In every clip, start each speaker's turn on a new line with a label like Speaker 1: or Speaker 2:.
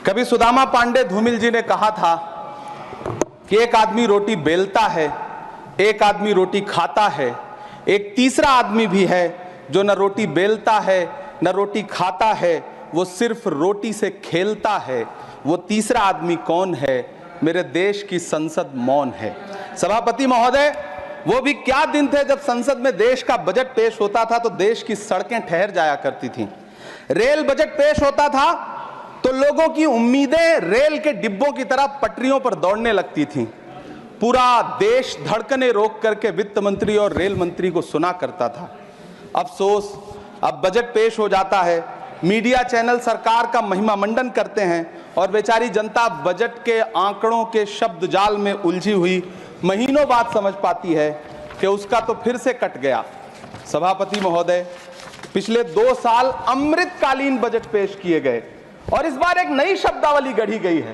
Speaker 1: कभी सुदामा पांडे धूमिल जी ने कहा था कि एक आदमी रोटी बेलता है, एक आदमी रोटी खाता है, एक तीसरा आदमी भी है जो न रोटी बेलता है न रोटी खाता है, वो सिर्फ रोटी से खेलता है। वो तीसरा आदमी कौन है? मेरे देश की संसद मौन है। सभापति महोदय, वो भी क्या दिन थे जब संसद में देश का बजट पेश होता था तो देश की सड़कें ठहर जाया करती थीं। रेल बजट पेश होता था तो लोगों की उम्मीदें रेल के डिब्बों की तरह पटरियों पर दौड़ने लगती थीं। पूरा देश धड़कने रोक करके वित्त मंत्री और रेल मंत्री को सुना करता था। अफसोस, अब बजट पेश हो जाता है, मीडिया चैनल सरकार का महिमा मंडन करते हैं और बेचारी जनता बजट के आंकड़ों के शब्द जाल में उलझी हुई महीनों बाद समझ पाती है कि उसका तो फिर से कट गया। सभापति महोदय, पिछले 2 साल अमृतकालीन बजट पेश किए गए और इस बार एक नई शब्दावली गढ़ी गई है,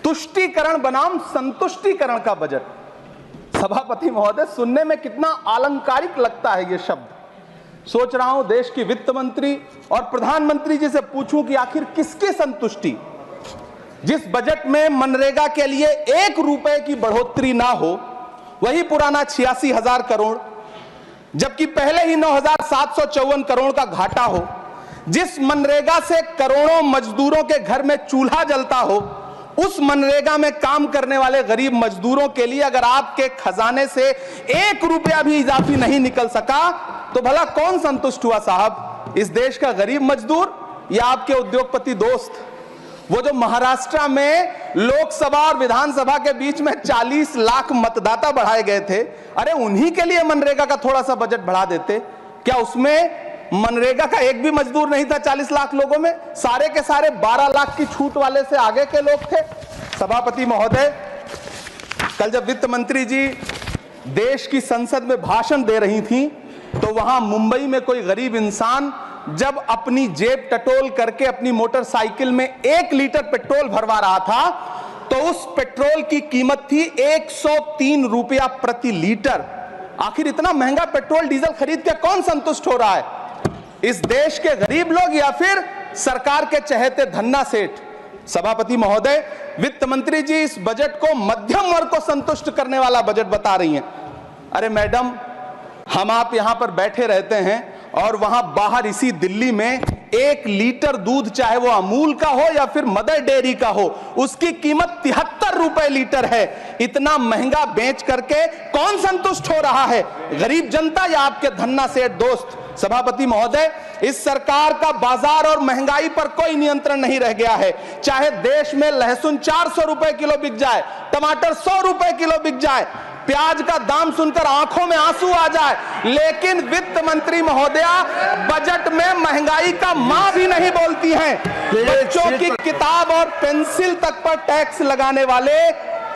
Speaker 1: तुष्टीकरण बनाम संतुष्टीकरण का बजट। सभापति महोदय, सुनने में कितना अलंकारिक लगता है ये शब्द। सोच रहा हूं देश की वित्त मंत्री और प्रधानमंत्री जी से पूछूं कि आखिर किसकी संतुष्टि? जिस बजट में मनरेगा के लिए 1 रुपए की बढ़ोतरी ना हो, वही पुराना 86,000 करोड़, जबकि पहले ही 9,754 करोड़ का घाटा हो, जिस मनरेगा से करोड़ों मजदूरों के घर में चूल्हा जलता हो, उस मनरेगा में काम करने वाले गरीब मजदूरों के लिए अगर आपके खजाने से 1 रुपया भी इजाफी नहीं निकल सका तो भला कौन संतुष्ट हुआ साहब? इस देश का गरीब मजदूर या आपके उद्योगपति दोस्त? वो जो महाराष्ट्र में लोकसभा और विधानसभा के बीच में 40 लाख मतदाता बढ़ाए गए थे, अरे उन्हीं के लिए मनरेगा का थोड़ा सा बजट बढ़ा देते। क्या उसमें मनरेगा का एक भी मजदूर नहीं था? 40 लाख लोगों में सारे के सारे 12 लाख की छूट वाले से आगे के लोग थे। सभापति महोदय, कल जब वित्त मंत्री जी देश की संसद में भाषण दे रही थी तो वहां मुंबई में कोई गरीब इंसान जब अपनी जेब टटोल करके अपनी मोटरसाइकिल में 1 लीटर पेट्रोल भरवा रहा था तो उस पेट्रोल की कीमत थी 103 रुपया प्रति लीटर। आखिर इतना महंगा पेट्रोल डीजल खरीद के कौन संतुष्ट हो रहा है? इस देश के गरीब लोग या फिर सरकार के चहेते धन्ना सेठ? सभापति महोदय, वित्त मंत्री जी इस बजट को मध्यम वर्ग को संतुष्ट करने वाला बजट बता रही हैं। अरे मैडम, हम आप यहां पर बैठे रहते हैं और वहां बाहर इसी दिल्ली में 1 लीटर दूध, चाहे वो अमूल का हो या फिर मदर डेयरी का हो, उसकी कीमत 73 रुपए लीटर है। इतना महंगा बेच करके कौन संतुष्ट हो रहा है? गरीब जनता या आपके धन्ना सेठ दोस्त? सभापति महोदय, इस सरकार का बाजार और महंगाई पर कोई नियंत्रण नहीं रह गया है। चाहे देश में लहसुन 400 रुपए किलो बिक जाए, टमाटर 100 रुपए किलो बिक जाए, प्याज का दाम सुनकर आंखों में आंसू आ जाए, लेकिन वित्त मंत्री महोदया बजट में महंगाई का मां भी नहीं बोलती हैं। बच्चों की किताब और पेंसिल तक पर टैक्स लगाने वाले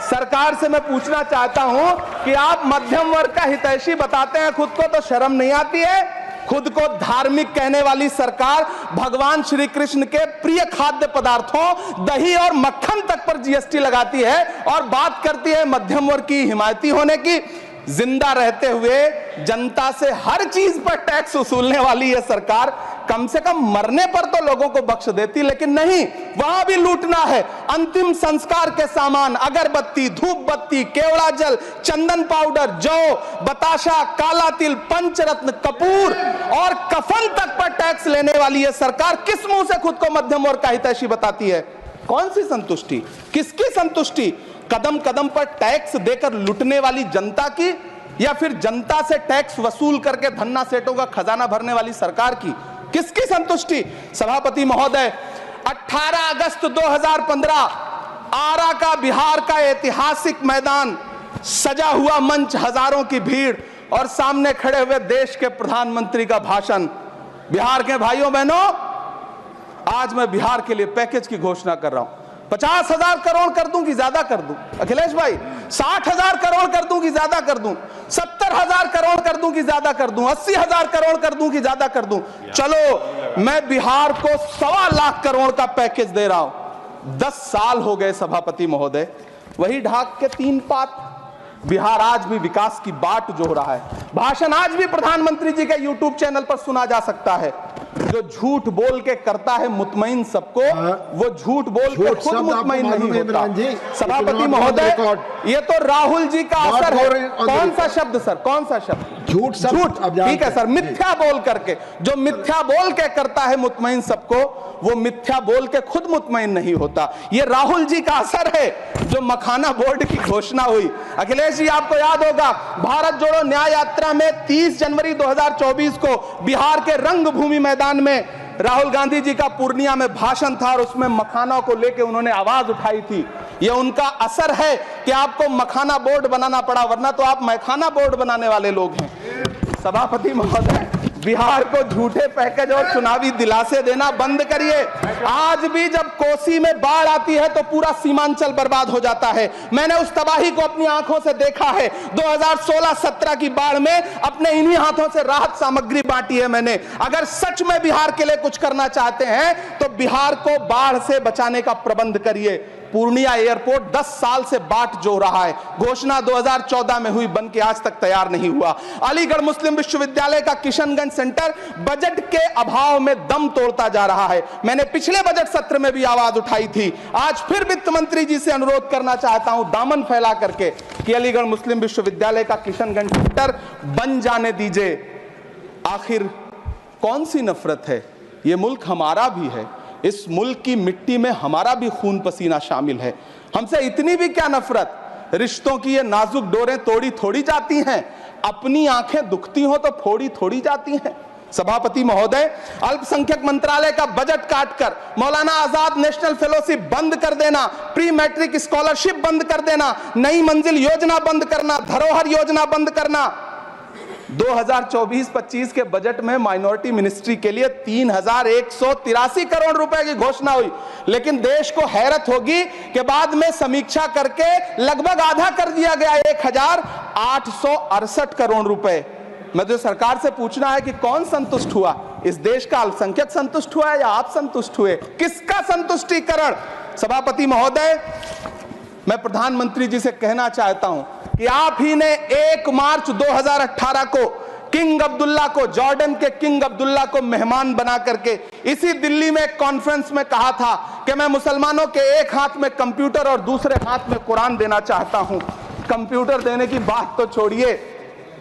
Speaker 1: सरकार से मैं पूछना चाहता हूं कि आप मध्यम वर्ग का हितैषी बताते हैं खुद को, तो शर्म नहीं आती है? खुद को धार्मिक कहने वाली सरकार भगवान श्री कृष्ण के प्रिय खाद्य पदार्थों दही और मक्खन तक पर जीएसटी लगाती है और बात करती है मध्यम वर्ग की हिमायती होने की। जिंदा रहते हुए जनता से हर चीज पर टैक्स वसूलने वाली यह सरकार कम से कम मरने पर तो लोगों को बख्श देती, लेकिन नहीं, वहां भी लूटना है। अंतिम संस्कार के सामान, अगरबत्ती, धूप बत्ती, केवड़ा जल, चंदन पाउडर, जौ, बताशा, काला तिल, पंचरत्न, कपूर और कफन तक पर टैक्स लेने वाली यह सरकार किस मुंह से खुद को मध्यम वर्ग का हितैषी बताती है? कौन सी संतुष्टि? किसकी संतुष्टि? कदम कदम पर टैक्स देकर लुटने वाली जनता की या फिर जनता से टैक्स वसूल करके धन्ना सेठों का खजाना भरने वाली सरकार की? किसकी संतुष्टि? सभापति महोदय, 18 अगस्त 2015 आरा का बिहार का ऐतिहासिक मैदान, सजा हुआ मंच, हजारों की भीड़ और सामने खड़े हुए देश के प्रधानमंत्री का भाषण। बिहार के भाइयों बहनों, आज मैं बिहार के लिए पैकेज की घोषणा कर रहा हूं। 50,000 करोड़ कर दूं कि ज्यादा कर दूं? अखिलेश भाई, 60,000 करोड़ कर दूं कि ज्यादा कर दूं? 70,000 करोड़ कर दूं कि ज्यादा कर दूं? 80,000 करोड़ कर दूं कि ज्यादा कर दूं? चलो, मैं बिहार को 1.25 लाख करोड़ का पैकेज दे रहा हूं। 10 साल हो गए सभापति महोदय, वही ढाक के 3 पात। बिहार आज भी विकास की बाट जोह रहा है। भाषण आज भी प्रधानमंत्री जी के YouTube चैनल पर सुना जा सकता है। जो झूठ बोल के करता है मुतमईन सबको, वो झूठ बोल के खुद मुतमईन नहीं होता। सभापति महोदय, ये तो राहुल जी का असर है। कौन सा शब्द सर, कौन सा शब्द? झूठ। ठीक है सर, मिथ्या बोल करके, जो मिथ्या बोल के करता है मुतमईन सबको, वो मिथ्या बोल के खुद मुतमईन नहीं होता। ये राहुल जी का असर है। जो मखाना बोर्ड की घोषणा हुई, अखिलेश जी आपको याद होगा, भारत जोड़ो न्याय यात्रा में 30 जनवरी 2024 को बिहार के रंगभूमि मैदान में राहुल गांधी जी का पूर्णिया में भाषण था और उसमें मखाना को लेकर उन्होंने आवाज उठाई थी। यह उनका असर है कि आपको मखाना बोर्ड बनाना पड़ा, वरना तो आप मैखाना बोर्ड बनाने वाले लोग हैं। सभापति महोदय, बिहार को झूठे पैकेज और चुनावी दिलासे देना बंद करिए। आज भी जब कोसी में बाढ़ आती है तो पूरा सीमांचल बर्बाद हो जाता है। मैंने उस तबाही को अपनी आंखों से देखा है। 2016-17 की बाढ़ में अपने इन्हीं हाथों से राहत सामग्री बांटी है मैंने। अगर सच में बिहार के लिए कुछ करना चाहते हैं तो बिहार को बाढ़ से बचाने का प्रबंध करिए। पूर्णिया एयरपोर्ट 10 साल से बाट जो रहा है, घोषणा 2014 में हुई, बन के आज तक तैयार नहीं हुआ। अलीगढ़ मुस्लिम विश्वविद्यालय का किशनगंज सेंटर बजट के अभाव में दम तोड़ता जा रहा है। मैंने पिछले बजट सत्र में भी आवाज उठाई थी। आज फिर वित्त मंत्री जी से अनुरोध करना चाहता हूं, दामन फैला करके, कि अलीगढ़ मुस्लिम विश्वविद्यालय का किशनगंज सेंटर बन जाने दीजिए। आखिर कौन सी नफरत है? यह मुल्क हमारा भी है, इस मुल्क की मिट्टी में हमारा भी खून पसीना शामिल है। हमसे इतनी भी क्या नफरत? रिश्तों की ये नाजुक डोरें तोड़ी थोड़ी जाती हैं, अपनी आंखें दुखती हो तो फोड़ी थोड़ी जाती हैं। सभापति महोदय, अल्पसंख्यक मंत्रालय का बजट काटकर मौलाना आजाद नेशनल फेलोशिप बंद कर देना, प्री मैट्रिक स्कॉलरशिप बंद कर देना, नई मंजिल योजना बंद करना, धरोहर योजना बंद करना। 2024-25 के बजट में माइनॉरिटी मिनिस्ट्री के लिए 3183 करोड़ रुपए की घोषणा हुई, लेकिन देश को हैरत होगी कि बाद में समीक्षा करके लगभग आधा कर दिया गया, 1868 करोड़ रुपए। मैं तो सरकार से पूछना है कि कौन संतुष्ट हुआ? इस देश का अल्पसंख्यक संतुष्ट हुआ या आप संतुष्ट हुए? किसका संतुष्टिकरण? सभापति महोदय, मैं प्रधानमंत्री जी से कहना चाहता हूं कि आप ही ने 1 मार्च 2018 को किंग अब्दुल्ला को, जॉर्डन के किंग अब्दुल्ला को मेहमान बना करके इसी दिल्ली में एक कॉन्फ्रेंस में कहा था कि मैं मुसलमानों के एक हाथ में कंप्यूटर और दूसरे हाथ में कुरान देना चाहता हूं। कंप्यूटर देने की बात तो छोड़िए,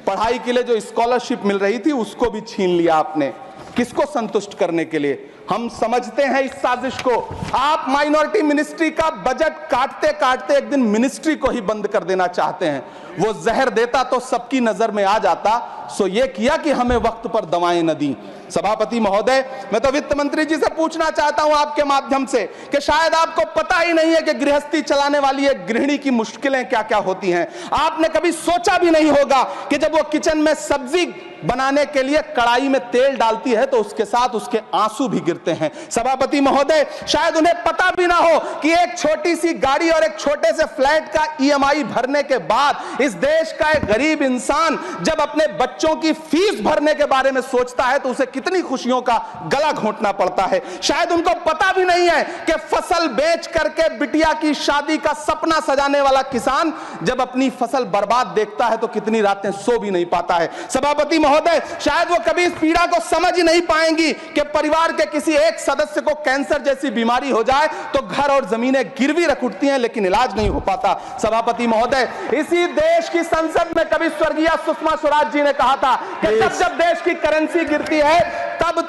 Speaker 1: पढ़ाई के लिए जो स्कॉलरशिप मिल रही थी उसको भी छीन लिया आपने। किसको संतुष्ट करने के लिए? हम समझते हैं इस साजिश को। आप माइनॉरिटी मिनिस्ट्री का बजट काटते काटते एक दिन मिनिस्ट्री को ही बंद कर देना चाहते हैं। वो जहर देता तो सबकी नजर में आ जाता, सो ये किया कि हमें वक्त पर दवाएं न दी। सभापति महोदय, मैं तो वित्त मंत्री जी से पूछना चाहता हूं आपके माध्यम से कि शायद आपको पता ही नहीं है कि गृहस्थी चलाने वाली एक गृहिणी की मुश्किलें क्या क्या होती हैं। आपने कभी सोचा भी नहीं होगा कि जब वो किचन में सब्जी बनाने के लिए कढ़ाई में तेल डालती है तो उसके साथ उसके आंसू भी गिरते हैं। सभापति महोदय, शायद उन्हें पता भी ना हो कि एक छोटी सी गाड़ी और एक छोटे से फ्लैट का EMI भरने के बाद इस देश का एक गरीब इंसान जब अपने बच्चों की फीस भरने के बारे में सोचता है तो उसे कितनी खुशियों का गला घोंटना पड़ता है। शायद उनको पता भी नहीं है कि फसल बेच करके बिटिया की शादी का सपना सजाने वाला किसान जब अपनी फसल बर्बाद देखता है तो कितनी रातें सो भी नहीं पाता है। सभापति महोदय, शायद वो कभी इस पीड़ा को समझ ही नहीं पाएंगी कि परिवार के किसी एक सदस्य को कैंसर जैसी बीमारी हो जाए तो घर और जमीनें गिरवी रख उठती हैं लेकिन इलाज नहीं हो पाता। सभापति महोदय, इसी देश की संसद में कभी स्वर्गीय सुषमा स्वराज जी ने कहा था कि जब देश की करेंसी गिरती है तब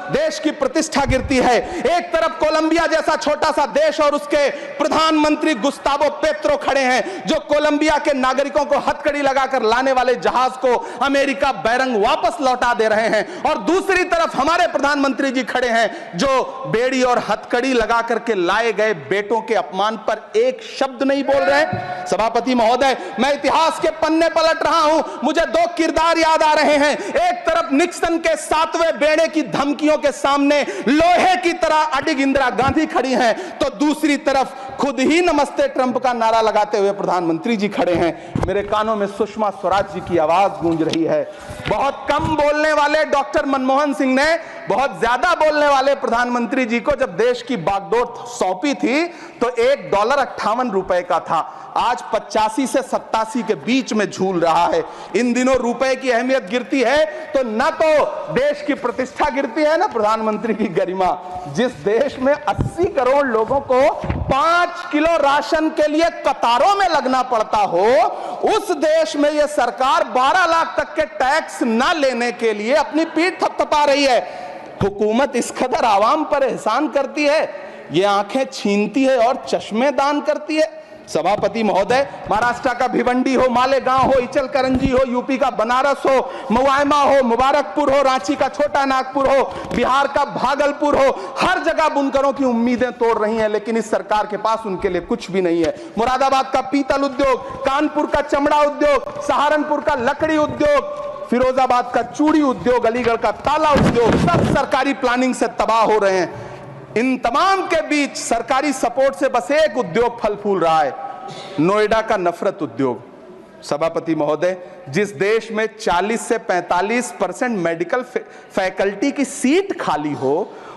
Speaker 1: देश की प्रतिष्ठा गिरती है। एक तरफ कोलंबिया जैसा छोटा सा देश और उसके प्रधानमंत्री गुस्तावो पेत्रो खड़े हैं जो कोलंबिया के नागरिकों को हथकड़ी लगाकर लाने वाले जहाज को अमेरिका बैरंग वापस लौटा दे रहे हैं, और दूसरी तरफ हमारे प्रधानमंत्री जी खड़े हैं जो बेड़ी और हथकड़ी लगा करके लाए गए बेटों के अपमान पर एक शब्द नहीं बोल रहे हैं। सभापति महोदय, मैं इतिहास के पन्ने पलट रहा हूं, मुझे 2 किरदार याद आ रहे हैं। एक तरफ निक्सन के 7वें बेड़े की धमकियों के सामने लोहे की तरह अडिग इंदिरा गांधी खड़ी हैं, तो दूसरी तरफ खुद ही नमस्ते ट्रंप का नारा लगाते हुए प्रधानमंत्री जी खड़े हैं। मेरे कानों में सुषमा स्वराज जी की आवाज गूंज रही है। बहुत कम बोलने वाले डॉक्टर मनमोहन सिंह ने बहुत ज्यादा बोलने वाले प्रधानमंत्री जी को जब देश की बागडोर सौंपी थी तो $1.58 का था, आज 85 से 87 के बीच में झूल रहा है। इन दिनों रुपए की अहमियत गिरती है तो न तो देश की प्रतिष्ठा गिरती है ना प्रधानमंत्री की गरिमा। जिस देश में 80 करोड़ लोगों को 5 किलो राशन के लिए कतारों में लगना पड़ता हो, उस देश में यह सरकार 12 लाख तक के टैक्स न लेने के लिए अपनी पीठ थपथपा रही है। हुकूमत इस कदर आवाम पर एहसान करती है, ये आंखें छीनती है और चश्मे दान करती है। सभापति महोदय, महाराष्ट्र का भिवंडी हो, मालेगांव हो, इचलकरंजी हो, यूपी का बनारस हो, मुआयमा हो, मुबारकपुर हो, रांची का छोटा नागपुर हो, बिहार का भागलपुर हो, हर जगह बुनकरों की उम्मीदें तोड़ रही हैं, लेकिन इस सरकार के पास उनके लिए कुछ भी नहीं है। मुरादाबाद का पीतल उद्योग, कानपुर का चमड़ा उद्योग, सहारनपुर का लकड़ी उद्योग, फिरोजाबाद का चूड़ी उद्योग, अलीगढ़ का ताला उद्योग, सब सरकारी प्लानिंग से तबाह हो रहे हैं। इन तमाम के बीच सरकारी सपोर्ट से बस एक उद्योग फल फूल रहा है, नोएडा का नफरत उद्योग। सभापति महोदय, जिस देश में 40 से 45% मेडिकल फैकल्टी की सीट खाली हो,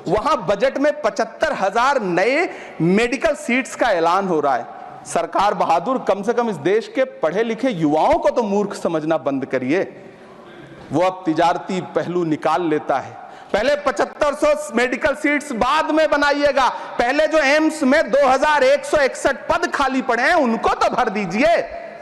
Speaker 1: वहां बजट में 75,000 नए मेडिकल सीट्स का ऐलान हो रहा है। सरकार बहादुर, कम से कम इस देश के पढ़े लिखे युवाओं को तो मूर्ख समझना बंद करिए। वो अब तिजारती पहलू निकाल लेता है। पहले 7500 मेडिकल सीट्स बाद में बनाइएगा, पहले जो एम्स में 2161 पद खाली पड़े हैं उनको तो भर दीजिए।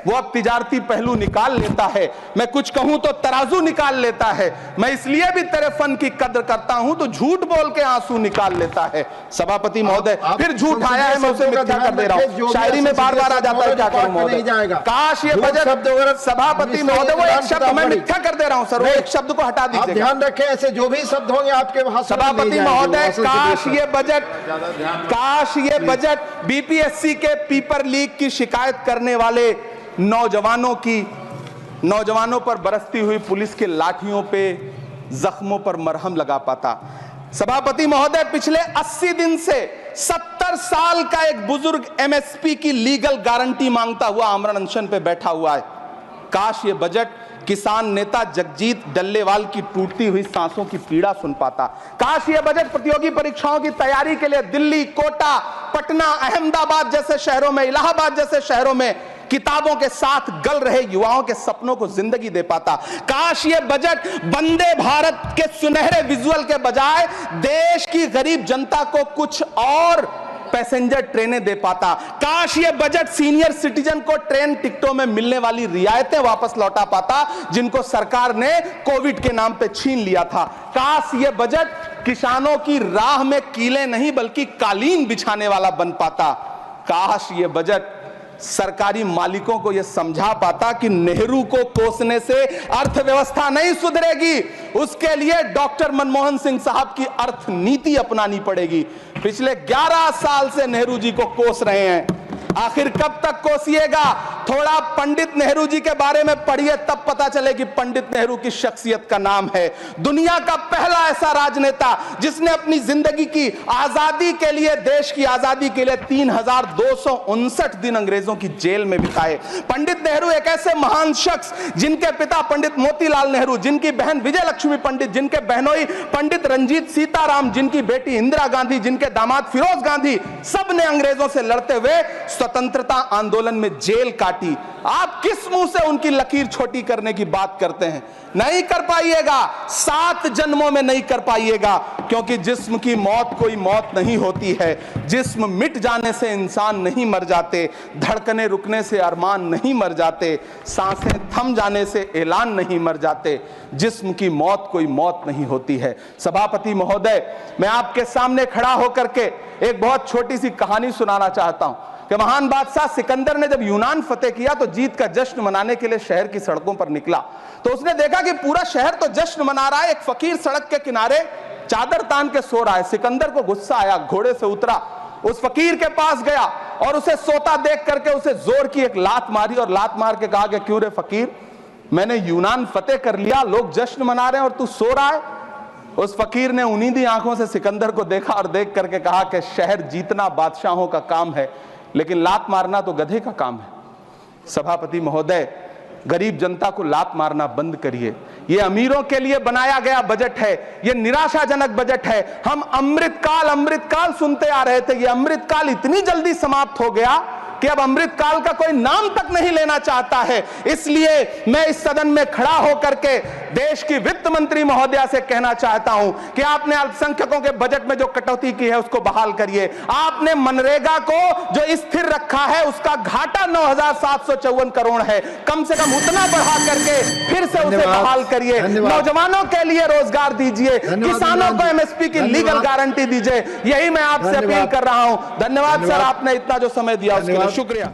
Speaker 1: वो अब तिजारती पहलू निकाल लेता है। मैं कुछ कहूं तो तराजू निकाल लेता है। मैं इसलिए भी तेरे फन की कद्र करता हूं तो झूठ बोल के आंसू निकाल लेता है। सभापति महोदय, फिर झूठ आया है, मैं उसे मिथ्या कर दे रहा हूं। शायरी में बार बार आ जाता है, क्या करूं महोदय। काश ये बजट, सभापति महोदय, वो एक शब्द मैं मिथ्या कर दे रहा हूं सर, वो एक शब्द को हटा दीजिए।
Speaker 2: ध्यान रखें, ऐसे जो भी शब्द होंगे आपके वहां।
Speaker 1: सभापति महोदय, काश ये बजट बीपीएससी के पेपर लीक की शिकायत करने वाले नौजवानों पर बरसती हुई पुलिस के लाठियों पे, जख्मों पर मरहम लगा पाता। सभापति महोदय, पिछले 80 दिन से 70 साल का एक बुजुर्ग एमएसपी की लीगल गारंटी मांगता हुआ आमरण अनशन पे बैठा हुआ है। काश ये बजट किसान नेता जगजीत डल्लेवाल की टूटती हुई सांसों की पीड़ा सुन पाता। काश ये बजट प्रतियोगी परीक्षाओं की तैयारी के लिए दिल्ली, कोटा, पटना, अहमदाबाद जैसे शहरों में, इलाहाबाद जैसे शहरों में किताबों के साथ गल रहे युवाओं के सपनों को जिंदगी दे पाता। काश ये बजट वंदे भारत के सुनहरे विजुअल के बजाय देश की गरीब जनता को कुछ और पैसेंजर ट्रेनें दे पाता। काश ये बजट सीनियर सिटीजन को ट्रेन टिकटों में मिलने वाली रियायतें वापस लौटा पाता, जिनको सरकार ने कोविड के नाम पे छीन लिया था। काश ये बजट किसानों की राह में कीले नहीं बल्कि कालीन बिछाने वाला बन पाता। काश ये बजट सरकारी मालिकों को यह समझा पाता कि नेहरू को कोसने से अर्थव्यवस्था नहीं सुधरेगी, उसके लिए डॉक्टर मनमोहन सिंह साहब की अर्थ नीति अपनानी पड़ेगी। पिछले 11 साल से नेहरू जी को कोस रहे हैं, आखिर कब तक कोसिएगा। थोड़ा पंडित नेहरू जी के बारे में पढ़िए, तब पता चले कि पंडित नेहरू की शख्सियत का नाम है। दुनिया का पहला ऐसा राजनेता जिसने अपनी जिंदगी की आजादी के लिए, देश की आजादी के लिए 3259 दिन अंग्रेजों की जेल में बिताए। पंडित नेहरू एक ऐसे महान शख्स जिनके पिता पंडित मोतीलाल नेहरू, जिनकी बहन विजय लक्ष्मी पंडित, जिनके बहनोई पंडित रंजीत सीताराम, जिनकी बेटी इंदिरा गांधी, जिनके दामाद फिरोज गांधी, सब ने अंग्रेजों से लड़ते हुए स्वतंत्रता आंदोलन में जेल काटी। आप किस मुंह से उनकी लकीर छोटी करने की बात करते हैं? नहीं कर पाइएगा, 7 जन्मों में नहीं कर पाइएगा, क्योंकि जिस्म की मौत कोई मौत नहीं होती है। जिस्म मिट जाने से इंसान नहीं मर जाते, धड़कने रुकने से अरमान नहीं मर जाते, सांसें थम जाने से ऐलान नहीं मर जाते। जिस्म की मौत कोई मौत नहीं होती है। सभापति महोदय, मैं आपके सामने खड़ा होकर के एक बहुत छोटी सी कहानी सुनाना चाहता हूं कि महान बादशाह सिकंदर ने जब यूनान फतेह किया तो जीत का जश्न मनाने के लिए शहर की सड़कों पर निकला। तो उसने देखा कि पूरा शहर तो जश्न मना रहा है, एक फकीर सड़क के किनारे चादर तान के सो रहा है। सिकंदर को गुस्सा आया, घोड़े से उतरा, उस फकीर के पास गया और उसे सोता देख करके उसे जोर की एक लात मारी और लात मार के कहा कि क्यों रे फकीर, मैंने यूनान फतेह कर लिया, लोग जश्न मना रहे हैं और तू सो रहा है। उस फकीर ने उन्नीदी आंखों से सिकंदर को देखा और देख करके कहा कि शहर जीतना बादशाहों का काम है, लेकिन लात मारना तो गधे का काम है। सभापति महोदय, गरीब जनता को लात मारना बंद करिए। ये अमीरों के लिए बनाया गया बजट है, ये निराशाजनक बजट है। हम अमृतकाल सुनते आ रहे थे, ये अमृतकाल इतनी जल्दी समाप्त हो गया कि अब अमृतकाल का कोई नाम तक नहीं लेना चाहता है। इसलिए मैं इस सदन में खड़ा होकर के देश की वित्त मंत्री महोदया से कहना चाहता हूं कि आपने अल्पसंख्यकों के बजट में जो कटौती की है उसको बहाल करिए। आपने मनरेगा को जो स्थिर रखा है उसका घाटा 9,754 करोड़ है, कम से कम उतना बढ़ा करके फिर से उसे बहाल करिए। नौजवानों के लिए रोजगार दीजिए, किसानों को एमएसपी की लीगल गारंटी दीजिए। यही मैं आपसे अपील कर रहा हूं। धन्यवाद सर, आपने इतना जो समय दिया उसके लिए शुक्रिया।